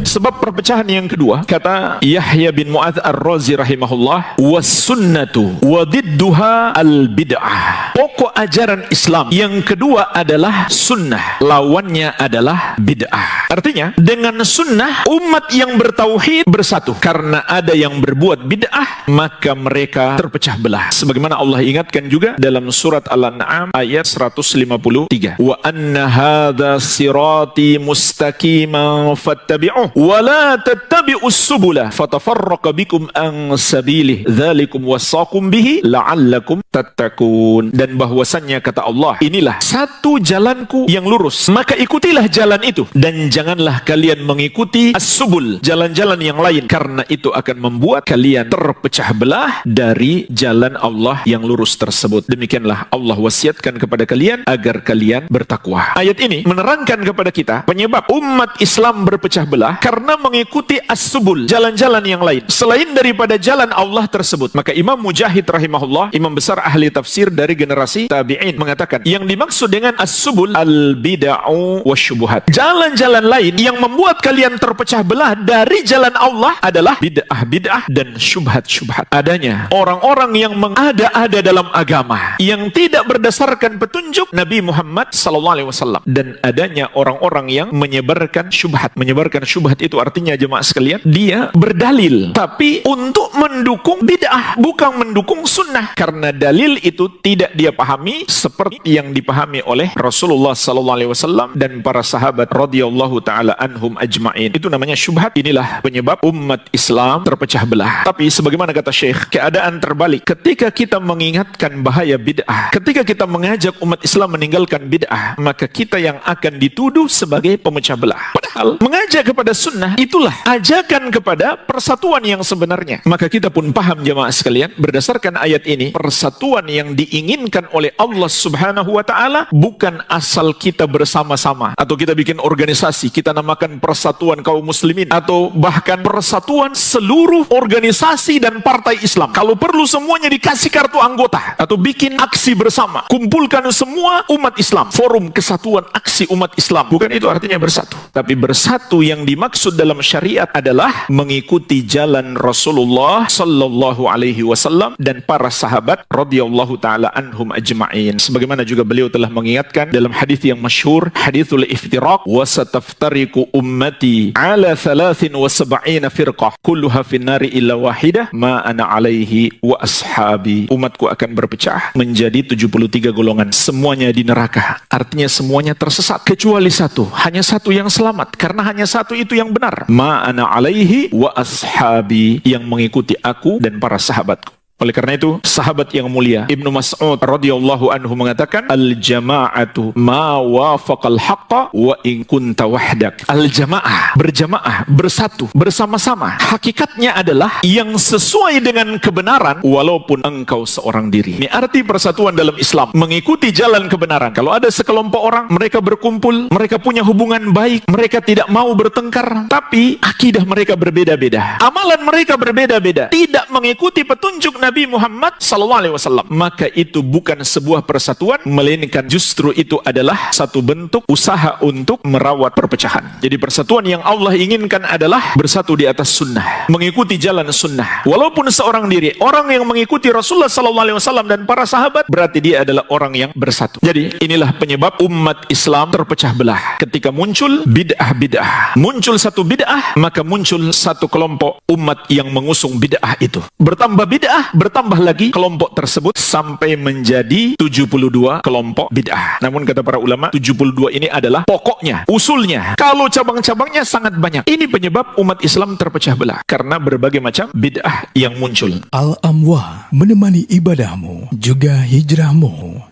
Sebab perpecahan yang kedua, kata Yahya bin Mu'adz Ar-Razi rahimahullah, was sunnatu wa didduha al-bid'ah. Pokok ajaran Islam yang kedua adalah sunnah, lawannya adalah bid'ah. Artinya, dengan sunnah umat yang bertauhid bersatu. Karena ada yang berbuat bid'ah, maka mereka terpecah belah. Sebagaimana Allah ingatkan juga dalam surat Al-An'am ayat 153. Wa anna hadza sirati mustaqiman fattabi'uh wa la tattabi'us subula fatafarraqa bikum an sabilihi dzalikum wasaqum bihi la'allakum tattaqun. Dan bahwasannya kata Allah, inilah satu jalanku yang lurus, maka ikutilah jalan itu dan janganlah kalian mengikuti as-subul, jalan-jalan yang lain, karena itu akan membuat kalian terpecah belah dari jalan Allah yang lurus tersebut. Demikianlah Allah wasiatkan kepada kalian agar kalian bertakwa. Ayat ini menerangkan kepada kita penyebab umat Islam berpecah belah karena mengikuti as-subul, jalan-jalan yang lain selain daripada jalan Allah tersebut. Maka Imam Mujahid rahimahullah, imam besar ahli tafsir dari generasi tabi'in, mengatakan yang dimaksud dengan as-subul al-bid'u wasyubuhat, jalan-jalan lain yang membuat kalian terpecah belah dari jalan Allah adalah bid'ah-bid'ah dan syubhat-syubhat. Adanya orang-orang yang mengada-ada dalam agama yang tidak berdasarkan petunjuk Nabi Muhammad SAW, dan adanya orang-orang yang menyebarkan syubhat. Menyebarkan syubhat itu artinya, jemaah sekalian, dia berdalil tapi untuk mendukung bid'ah, bukan mendukung sunnah, karena dalil itu tidak dia pahami seperti yang dipahami oleh Rasulullah SAW dan para sahabat radhiyallahu taala anhum ajma'in. Itu namanya syubhat. Inilah penyebab umat Islam terpecah belah. Tapi sebagaimana kata Syekh, keadaan terbalik ketika kita mengingatkan bahaya bid'ah, ketika kita mengajak umat Islam meninggalkan bid'ah, maka kita yang akan dituduh sebagai pemecah belah. Padahal mengajak kepada sunnah itulah ajakan kepada persatuan yang sebenarnya. Maka kita pun paham, jemaah sekalian, berdasarkan ayat ini, persatuan yang diinginkan oleh Allah Subhanahu wa taala bukan asal kita bersama-sama atau kita bikin organisasi, kita namakan persatuan kaum muslimin, atau bahkan persatuan seluruh organisasi dan partai Islam. Kalau perlu semuanya dikasih kartu anggota atau bikin aksi bersama, kumpulkan semua umat Islam, forum kesatuan aksi umat Islam. Bukan itu artinya bersatu. Tapi bersatu yang dimaksud dalam syariat adalah mengikuti jalan Rasulullah sallallahu alaihi wasallam dan para sahabat radhiyallahu taala anhum ajma'in. Sebagaimana juga beliau telah mengingatkan dalam hadis yang masyhur, haditsul iftiraq, wa sataftariqu ummati ala 73 firqah kulluha finnari illa wahidah ma ana alaihi wa ashabi. Umatku akan berpecah menjadi 73 golongan, semuanya di neraka. Artinya semuanya tersesat kecuali satu, hanya satu yang selamat, karena hanya satu itu yang benar. Ma ana alaihi wa ashabi, yang mengikuti aku dan para sahabatku. Oleh karena itu, sahabat yang mulia Ibnu Mas'ud radhiyallahu anhu mengatakan, al-jama'atu ma wafaqal haqqa wa in kunta wahdak. Al-jamaah, berjamaah, bersatu, bersama-sama, hakikatnya adalah yang sesuai dengan kebenaran walaupun engkau seorang diri. Ini arti persatuan dalam Islam, mengikuti jalan kebenaran. Kalau ada sekelompok orang, mereka berkumpul, mereka punya hubungan baik, mereka tidak mau bertengkar, tapi akidah mereka berbeda-beda, amalan mereka berbeda-beda, tidak mengikuti petunjuk Nabi Muhammad SAW, maka itu bukan sebuah persatuan, melainkan justru itu adalah satu bentuk usaha untuk merawat perpecahan. Jadi persatuan yang Allah inginkan adalah bersatu di atas sunnah, mengikuti jalan sunnah. Walaupun seorang diri, orang yang mengikuti Rasulullah SAW dan para sahabat, berarti dia adalah orang yang bersatu. Jadi inilah penyebab umat Islam terpecah belah. Ketika muncul bid'ah-bid'ah, muncul satu bid'ah, maka muncul satu kelompok umat yang mengusung bid'ah itu. Bertambah bid'ah, bertambah lagi kelompok tersebut sampai menjadi 72 kelompok bid'ah. Namun kata para ulama, 72 ini adalah pokoknya, usulnya. Kalau cabang-cabangnya sangat banyak. Ini penyebab umat Islam terpecah belah, karena berbagai macam bid'ah yang muncul. Al-Amwa, menemani ibadahmu juga hijrahmu.